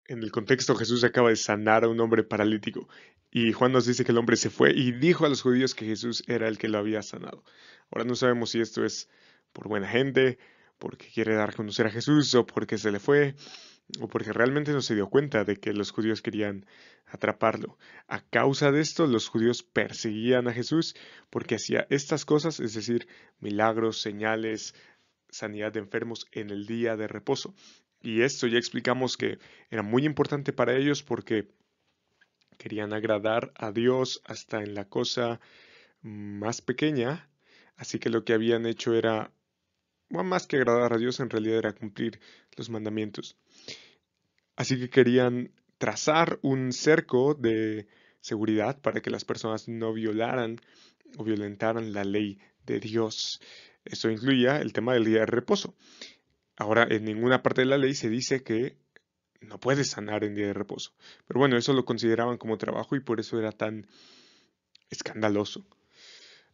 En el contexto, Jesús acaba de sanar a un hombre paralítico y Juan nos dice que el hombre se fue y dijo a los judíos que Jesús era el que lo había sanado. Ahora no sabemos si esto es por buena gente, porque quiere dar a conocer a Jesús o porque se le fue o porque realmente no se dio cuenta de que los judíos querían atraparlo. A causa de esto, los judíos perseguían a Jesús porque hacía estas cosas, es decir, milagros, señales, sanidad de enfermos en el día de reposo. Y esto ya explicamos que era muy importante para ellos porque querían agradar a Dios hasta en la cosa más pequeña. Así que lo que habían hecho era, bueno, más que agradar a Dios, en realidad era cumplir los mandamientos. Así que querían trazar un cerco de seguridad para que las personas no violaran o violentaran la ley de Dios. Eso incluía el tema del día de reposo. Ahora, en ninguna parte de la ley se dice que no puedes sanar en día de reposo. Pero bueno, eso lo consideraban como trabajo y por eso era tan escandaloso.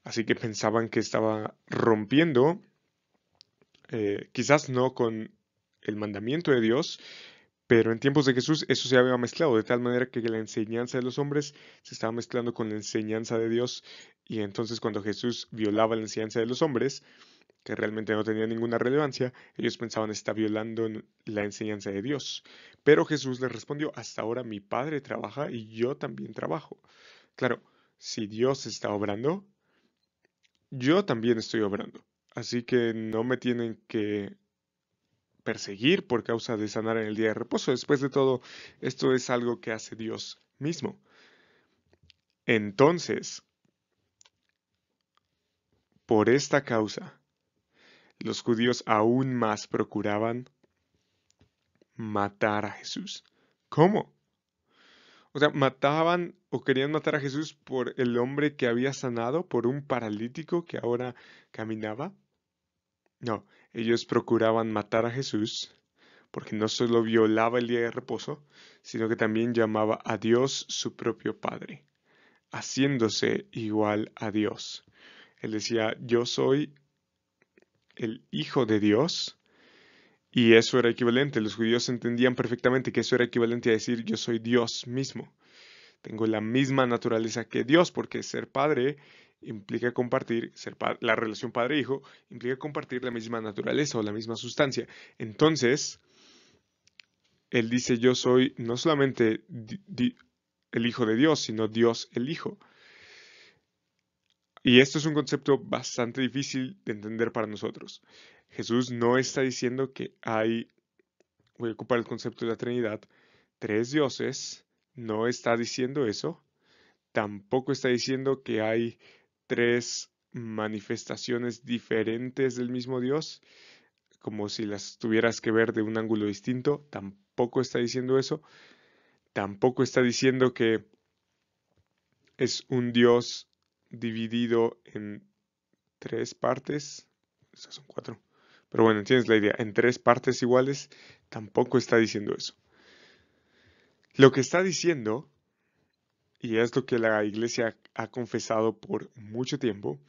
Así que pensaban que estaba rompiendo, quizás no con el mandamiento de Dios, pero en tiempos de Jesús eso se había mezclado, de tal manera que la enseñanza de los hombres se estaba mezclando con la enseñanza de Dios. Y entonces cuando Jesús violaba la enseñanza de los hombres, que realmente no tenía ninguna relevancia, ellos pensaban está violando la enseñanza de Dios. Pero Jesús les respondió, hasta ahora mi Padre trabaja y yo también trabajo. Claro, si Dios está obrando, yo también estoy obrando. Así que no me tienen que perseguir por causa de sanar en el día de reposo. Después de todo, esto es algo que hace Dios mismo. Entonces, por esta causa, los judíos aún más procuraban matar a Jesús. ¿Cómo? O sea, mataban o querían matar a Jesús por el hombre que había sanado, por un paralítico que ahora caminaba. No, ellos procuraban matar a Jesús porque no solo violaba el día de reposo, sino que también llamaba a Dios su propio Padre, haciéndose igual a Dios. Él decía, yo soy el Hijo de Dios, y eso era equivalente. Los judíos entendían perfectamente que eso era equivalente a decir, yo soy Dios mismo. Tengo la misma naturaleza que Dios, porque ser padre implica compartir, la relación padre-hijo implica compartir la misma naturaleza o la misma sustancia. Entonces, él dice, yo soy no solamente el Hijo de Dios, sino Dios el Hijo. Y esto es un concepto bastante difícil de entender para nosotros. Jesús no está diciendo que hay, voy a ocupar el concepto de la Trinidad, tres dioses, no está diciendo eso. Tampoco está diciendo que hay tres manifestaciones diferentes del mismo Dios, como si las tuvieras que ver de un ángulo distinto. Tampoco está diciendo eso. Tampoco está diciendo que es un Dios dividido en tres partes. Esas son cuatro. Pero bueno, entiendes la idea. En tres partes iguales. Tampoco está diciendo eso. Lo que está diciendo, y es lo que la iglesia ha confesado por mucho tiempo,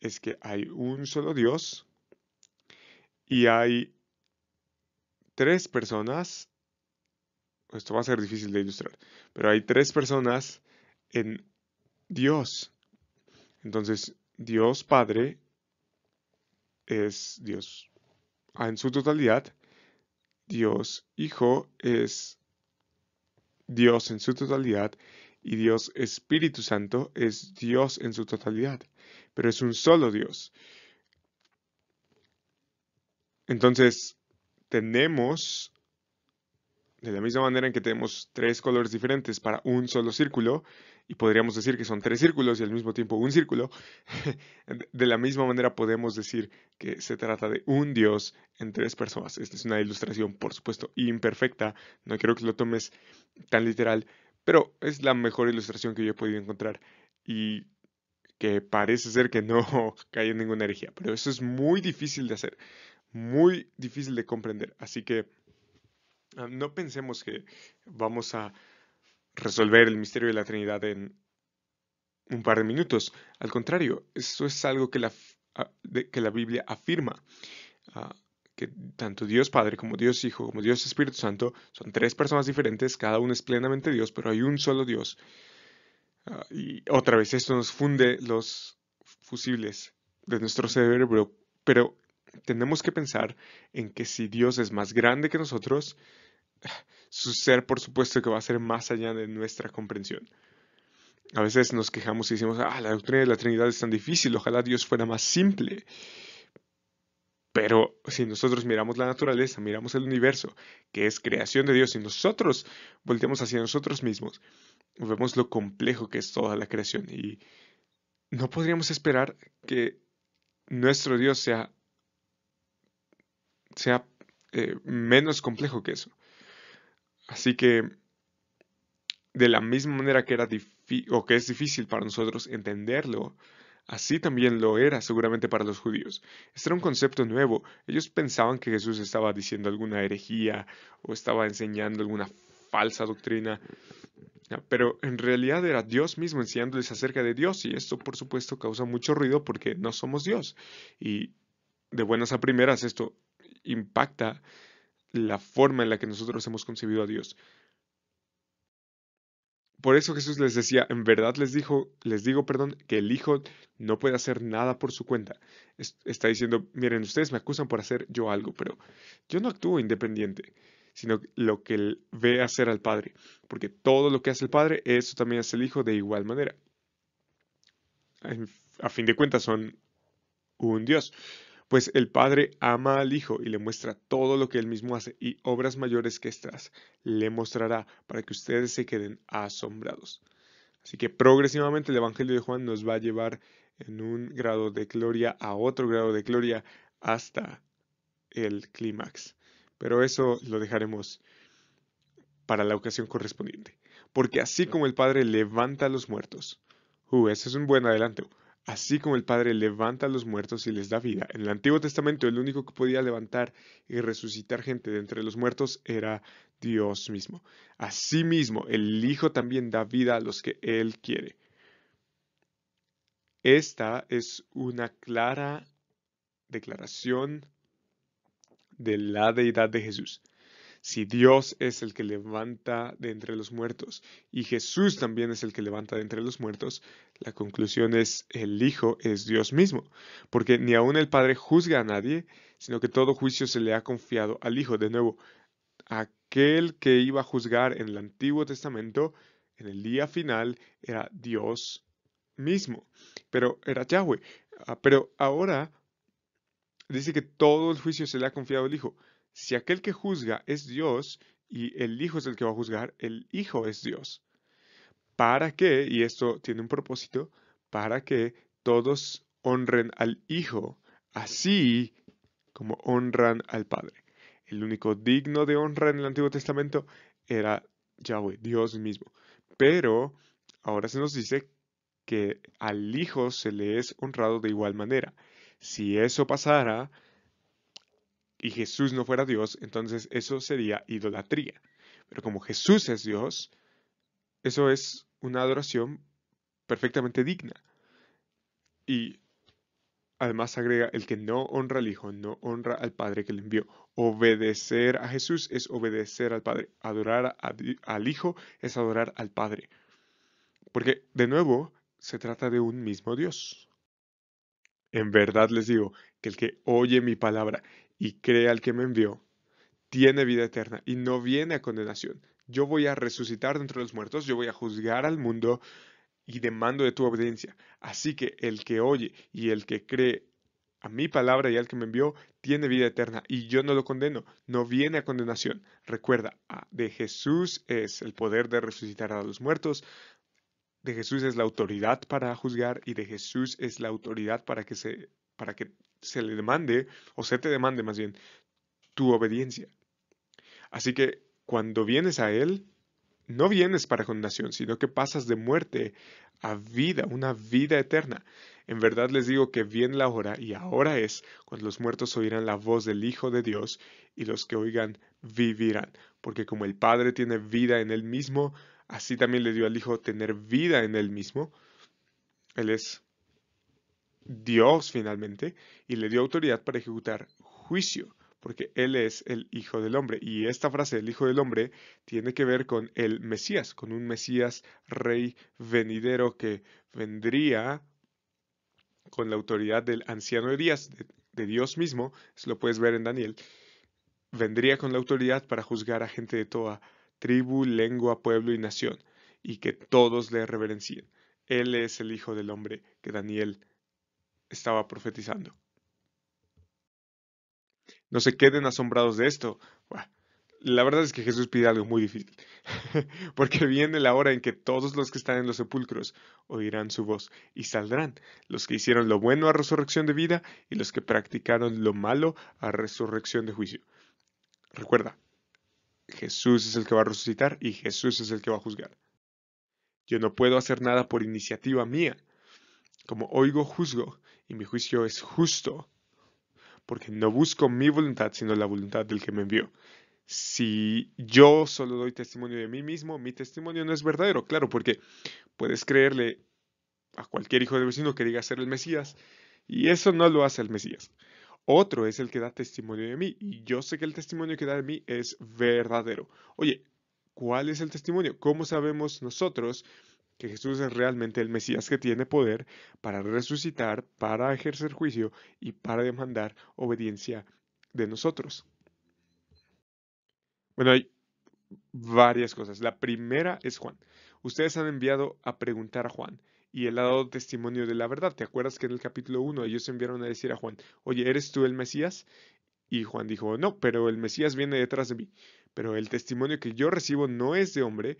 es que hay un solo Dios y hay tres personas, esto va a ser difícil de ilustrar, pero hay tres personas en Dios. Entonces, Dios Padre es Dios en su totalidad, Dios Hijo es Dios en su totalidad y Dios Espíritu Santo es Dios en su totalidad, pero es un solo Dios. Entonces, tenemos de la misma manera en que tenemos tres colores diferentes para un solo círculo, y podríamos decir que son tres círculos y al mismo tiempo un círculo, de la misma manera podemos decir que se trata de un Dios en tres personas. Esta es una ilustración, por supuesto, imperfecta, no quiero que lo tomes tan literal, pero es la mejor ilustración que yo he podido encontrar y que parece ser que no cae en ninguna herejía, pero eso es muy difícil de hacer, muy difícil de comprender, así que no pensemos que vamos a resolver el misterio de la Trinidad en un par de minutos. Al contrario, esto es algo que que la Biblia afirma, ah, que tanto Dios Padre como Dios Hijo como Dios Espíritu Santo son tres personas diferentes, cada uno es plenamente Dios, pero hay un solo Dios. Y otra vez, esto nos funde los fusibles de nuestro cerebro, pero tenemos que pensar en que si Dios es más grande que nosotros, su ser, por supuesto, que va a ser más allá de nuestra comprensión. A veces nos quejamos y decimos, la doctrina de la Trinidad es tan difícil, ojalá Dios fuera más simple. Pero si nosotros miramos la naturaleza, miramos el universo, que es creación de Dios, y nosotros volteamos hacia nosotros mismos, vemos lo complejo que es toda la creación. Y no podríamos esperar que nuestro Dios sea menos complejo que eso. Así que, de la misma manera que o que es difícil para nosotros entenderlo, así también lo era seguramente para los judíos. Este era un concepto nuevo. Ellos pensaban que Jesús estaba diciendo alguna herejía o estaba enseñando alguna falsa doctrina, pero en realidad era Dios mismo enseñándoles acerca de Dios, y esto por supuesto causa mucho ruido porque no somos Dios. Y de buenas a primeras esto impacta la forma en la que nosotros hemos concebido a Dios. Por eso Jesús les decía, en verdad les digo, perdón, que el Hijo no puede hacer nada por su cuenta. Está diciendo, miren, ustedes me acusan por hacer yo algo, pero yo no actúo independiente, sino lo que él ve hacer al Padre, porque todo lo que hace el Padre, eso también hace el Hijo de igual manera. A fin de cuentas son un Dios. Pues el Padre ama al Hijo y le muestra todo lo que él mismo hace, y obras mayores que estas le mostrará para que ustedes se queden asombrados. Así que progresivamente el Evangelio de Juan nos va a llevar en un grado de gloria a otro grado de gloria hasta el clímax. Pero eso lo dejaremos para la ocasión correspondiente. Porque así como el Padre levanta a los muertos, ese es un buen adelanto. Así como el Padre levanta a los muertos y les da vida. En el Antiguo Testamento el único que podía levantar y resucitar gente de entre los muertos era Dios mismo. Asimismo, el Hijo también da vida a los que Él quiere. Esta es una clara declaración de la deidad de Jesús. Si Dios es el que levanta de entre los muertos y Jesús también es el que levanta de entre los muertos, la conclusión es el Hijo es Dios mismo, porque ni aun el Padre juzga a nadie, sino que todo juicio se le ha confiado al Hijo. De nuevo, aquel que iba a juzgar en el Antiguo Testamento, en el día final, era Dios mismo, pero era Yahweh. Pero ahora dice que todo el juicio se le ha confiado al Hijo. Si aquel que juzga es Dios y el Hijo es el que va a juzgar, el Hijo es Dios. ¿Para qué? Y esto tiene un propósito, para que todos honren al Hijo, así como honran al Padre. El único digno de honra en el Antiguo Testamento era Yahweh, Dios mismo. Pero ahora se nos dice que al Hijo se le es honrado de igual manera. Si eso pasara y Jesús no fuera Dios, entonces eso sería idolatría. Pero como Jesús es Dios, eso es una adoración perfectamente digna. Y además agrega, el que no honra al Hijo, no honra al Padre que le envió. Obedecer a Jesús es obedecer al Padre. Adorar al Hijo es adorar al Padre. Porque, de nuevo, se trata de un mismo Dios. En verdad les digo que el que oye mi palabra y cree al que me envió, tiene vida eterna y no viene a condenación. Yo voy a resucitar de entre los muertos, yo voy a juzgar al mundo y demando de tu obediencia. Así que el que oye y el que cree a mi palabra y al que me envió, tiene vida eterna y yo no lo condeno, no viene a condenación. Recuerda, de Jesús es el poder de resucitar a los muertos, de Jesús es la autoridad para juzgar y de Jesús es la autoridad para que se le demande, o se te demande más bien, tu obediencia. Así que cuando vienes a Él, no vienes para condenación, sino que pasas de muerte a vida, una vida eterna. En verdad les digo que viene la hora, y ahora es, cuando los muertos oirán la voz del Hijo de Dios, y los que oigan vivirán. Porque como el Padre tiene vida en Él mismo, así también le dio al Hijo tener vida en Él mismo. Él es Dios finalmente, y le dio autoridad para ejecutar juicio, porque Él es el Hijo del Hombre. Y esta frase, el Hijo del Hombre, tiene que ver con el Mesías, con un Mesías rey venidero que vendría con la autoridad del anciano Elías, de Dios mismo, eso lo puedes ver en Daniel, vendría con la autoridad para juzgar a gente de toda tribu, lengua, pueblo y nación, y que todos le reverencien. Él es el Hijo del Hombre que Daniel estaba profetizando. No se queden asombrados de esto. Buah, la verdad es que Jesús pide algo muy difícil, porque viene la hora en que todos los que están en los sepulcros oirán su voz y saldrán, los que hicieron lo bueno a resurrección de vida y los que practicaron lo malo a resurrección de juicio. Recuerda, Jesús es el que va a resucitar y Jesús es el que va a juzgar. Yo no puedo hacer nada por iniciativa mía. Como oigo, juzgo, y mi juicio es justo, porque no busco mi voluntad, sino la voluntad del que me envió. Si yo solo doy testimonio de mí mismo, mi testimonio no es verdadero, claro, porque puedes creerle a cualquier hijo de vecino que diga ser el Mesías, y eso no lo hace el Mesías. Otro es el que da testimonio de mí, y yo sé que el testimonio que da de mí es verdadero. Oye, ¿cuál es el testimonio? ¿Cómo sabemos nosotros que Jesús es realmente el Mesías que tiene poder para resucitar, para ejercer juicio y para demandar obediencia de nosotros? Bueno, hay varias cosas. La primera es Juan. Ustedes han enviado a preguntar a Juan y él ha dado testimonio de la verdad. ¿Te acuerdas que en el capítulo 1 ellos enviaron a decir a Juan, oye, ¿eres tú el Mesías? Y Juan dijo, no, pero el Mesías viene detrás de mí. Pero el testimonio que yo recibo no es de hombre,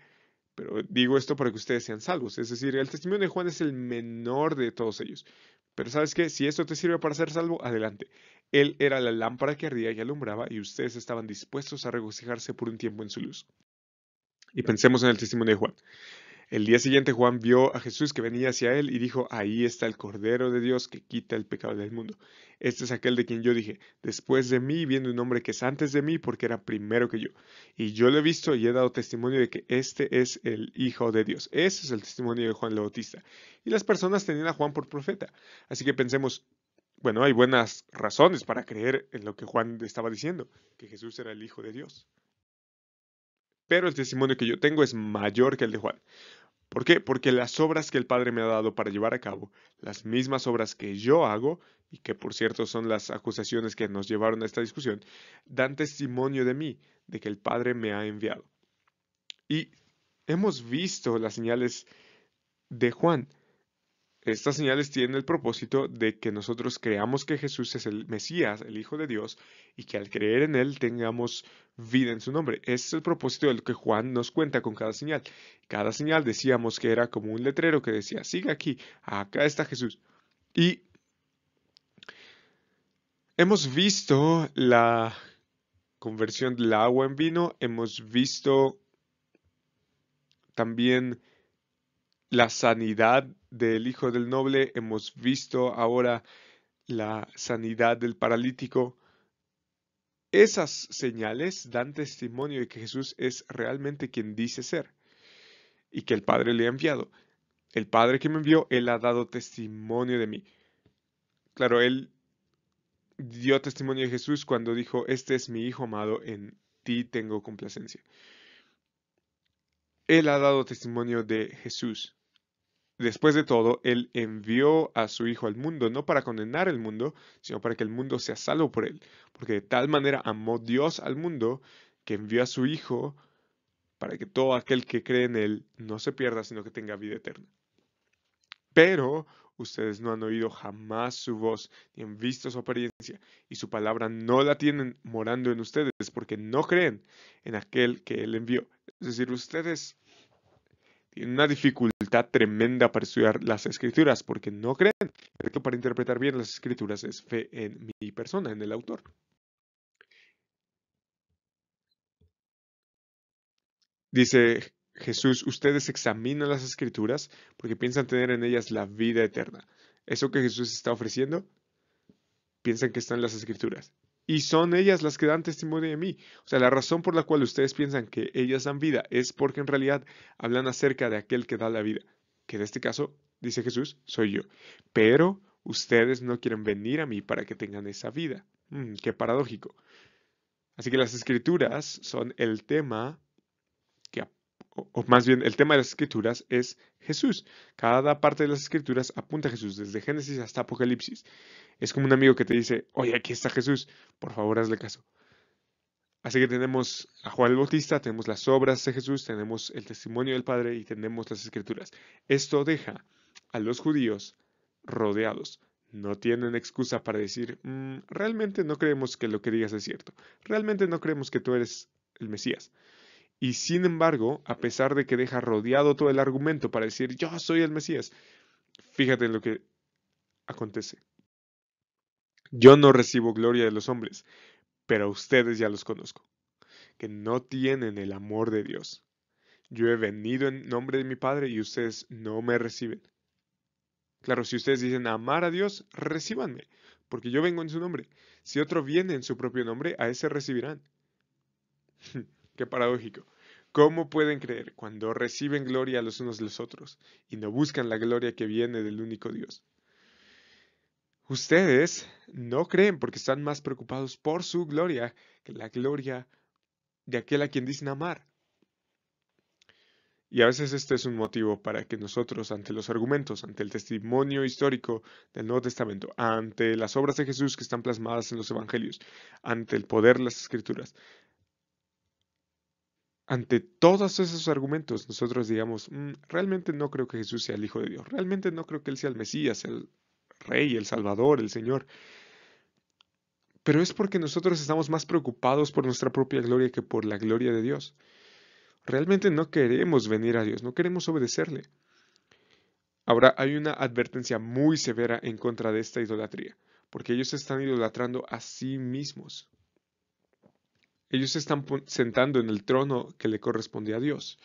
pero digo esto para que ustedes sean salvos. Es decir, el testimonio de Juan es el menor de todos ellos. Pero ¿sabes qué? Si esto te sirve para ser salvo, adelante. Él era la lámpara que ardía y alumbraba y ustedes estaban dispuestos a regocijarse por un tiempo en su luz. Y pensemos en el testimonio de Juan. El día siguiente Juan vio a Jesús que venía hacia él y dijo, ahí está el Cordero de Dios que quita el pecado del mundo. Este es aquel de quien yo dije, después de mí viene un hombre que es antes de mí porque era primero que yo. Y yo lo he visto y he dado testimonio de que este es el Hijo de Dios. Ese es el testimonio de Juan el Bautista. Y las personas tenían a Juan por profeta. Así que pensemos, bueno, hay buenas razones para creer en lo que Juan estaba diciendo, que Jesús era el Hijo de Dios. Pero el testimonio que yo tengo es mayor que el de Juan. ¿Por qué? Porque las obras que el Padre me ha dado para llevar a cabo, las mismas obras que yo hago, y que por cierto son las acusaciones que nos llevaron a esta discusión, dan testimonio de mí, de que el Padre me ha enviado. Y hemos visto las señales de Juan. Estas señales tienen el propósito de que nosotros creamos que Jesús es el Mesías, el Hijo de Dios, y que al creer en Él tengamos vida en su nombre. Ese es el propósito de lo que Juan nos cuenta con cada señal. Cada señal decíamos que era como un letrero que decía, siga aquí, acá está Jesús. Y hemos visto la conversión del agua en vino, hemos visto también la sanidad del Hijo del Noble, hemos visto ahora la sanidad del paralítico. Esas señales dan testimonio de que Jesús es realmente quien dice ser y que el Padre le ha enviado. El Padre que me envió, Él ha dado testimonio de mí. Claro, Él dio testimonio de Jesús cuando dijo, este es mi Hijo amado, en ti tengo complacencia. Él ha dado testimonio de Jesús. Después de todo, Él envió a su Hijo al mundo, no para condenar el mundo, sino para que el mundo sea salvo por Él. Porque de tal manera amó Dios al mundo que envió a su Hijo para que todo aquel que cree en Él no se pierda, sino que tenga vida eterna. Pero ustedes no han oído jamás su voz, ni han visto su apariencia, y su palabra no la tienen morando en ustedes, porque no creen en aquel que Él envió. Es decir, ustedes tienen una dificultad tremenda para estudiar las Escrituras, porque no creen. Creo que para interpretar bien las Escrituras es fe en mi persona, en el autor. Dice Jesús, ustedes examinan las escrituras porque piensan tener en ellas la vida eterna. Eso que Jesús está ofreciendo, piensan que están en las escrituras. Y son ellas las que dan testimonio de mí. O sea, la razón por la cual ustedes piensan que ellas dan vida es porque en realidad hablan acerca de aquel que da la vida. Que en este caso, dice Jesús, soy yo. Pero ustedes no quieren venir a mí para que tengan esa vida. Qué paradójico. Así que las escrituras son el tema que, o más bien el tema de las escrituras es Jesús. Cada parte de las escrituras apunta a Jesús, desde Génesis hasta Apocalipsis. Es como un amigo que te dice, oye, aquí está Jesús, por favor hazle caso. Así que tenemos a Juan el Bautista, tenemos las obras de Jesús, tenemos el testimonio del Padre y tenemos las escrituras. Esto deja a los judíos rodeados. No tienen excusa para decir, realmente no creemos que lo que digas es cierto. Realmente no creemos que tú eres el Mesías. Y sin embargo, a pesar de que deja rodeado todo el argumento para decir, yo soy el Mesías, fíjate en lo que acontece. Yo no recibo gloria de los hombres, pero a ustedes ya los conozco, que no tienen el amor de Dios. Yo he venido en nombre de mi Padre y ustedes no me reciben. Claro, si ustedes dicen amar a Dios, recíbanme, porque yo vengo en su nombre. Si otro viene en su propio nombre, a ese recibirán. Qué paradójico. ¿Cómo pueden creer cuando reciben gloria los unos de los otros y no buscan la gloria que viene del único Dios? Ustedes no creen porque están más preocupados por su gloria que la gloria de aquel a quien dicen amar. Y a veces este es un motivo para que nosotros, ante los argumentos, ante el testimonio histórico del Nuevo Testamento, ante las obras de Jesús que están plasmadas en los Evangelios, ante el poder de las Escrituras, ante todos esos argumentos, nosotros digamos, realmente no creo que Jesús sea el Hijo de Dios, realmente no creo que Él sea el Mesías, el Rey, el Salvador, el Señor. Pero es porque nosotros estamos más preocupados por nuestra propia gloria que por la gloria de Dios. Realmente no queremos venir a Dios, no queremos obedecerle. Ahora hay una advertencia muy severa en contra de esta idolatría, porque ellos se están idolatrando a sí mismos. Ellos se están sentando en el trono que le corresponde a Dios.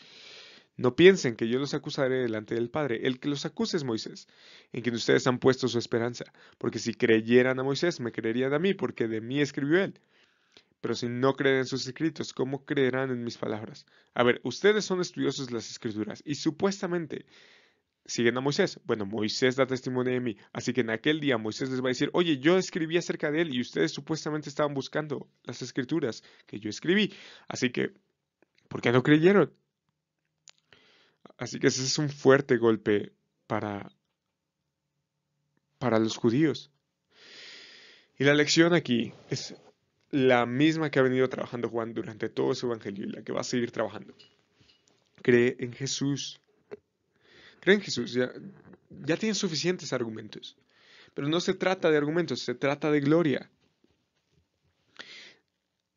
No piensen que yo los acusaré delante del Padre. El que los acuse es Moisés, en quien ustedes han puesto su esperanza. Porque si creyeran a Moisés, me creerían a mí, porque de mí escribió él. Pero si no creen en sus escritos, ¿cómo creerán en mis palabras? A ver, ustedes son estudiosos de las escrituras y supuestamente siguen a Moisés. Bueno, Moisés da testimonio de mí. Así que en aquel día Moisés les va a decir, oye, yo escribí acerca de él y ustedes supuestamente estaban buscando las escrituras que yo escribí. Así que, ¿por qué no creyeron? Así que ese es un fuerte golpe para, para los judíos. Y la lección aquí es la misma que ha venido trabajando Juan durante todo su evangelio y la que va a seguir trabajando. Cree en Jesús. Cree en Jesús. Ya tienen suficientes argumentos. Pero no se trata de argumentos, se trata de gloria.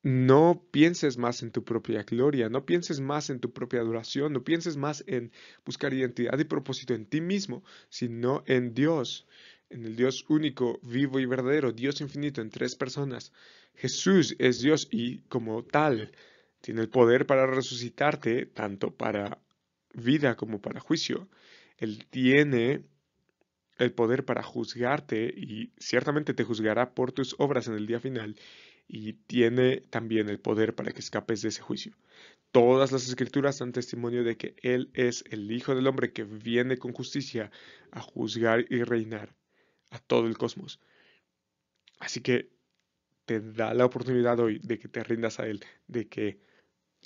No pienses más en tu propia gloria, no pienses más en tu propia adoración, no pienses más en buscar identidad y propósito en ti mismo, sino en Dios, en el Dios único, vivo y verdadero, Dios infinito en tres personas. Jesús es Dios y como tal tiene el poder para resucitarte, tanto para vida como para juicio. Él tiene el poder para juzgarte y ciertamente te juzgará por tus obras en el día final y tiene también el poder para que escapes de ese juicio. Todas las escrituras dan testimonio de que Él es el Hijo del Hombre que viene con justicia a juzgar y reinar a todo el cosmos. Así que te da la oportunidad hoy de que te rindas a Él, de que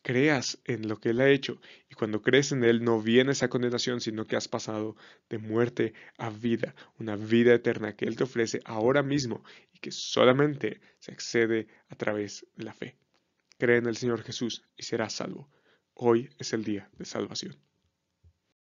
creas en lo que Él ha hecho. Y cuando crees en Él no vienes a condenación, sino que has pasado de muerte a vida, una vida eterna que Él te ofrece ahora mismo y que solamente se accede a través de la fe. Cree en el Señor Jesús y serás salvo. Hoy es el día de salvación.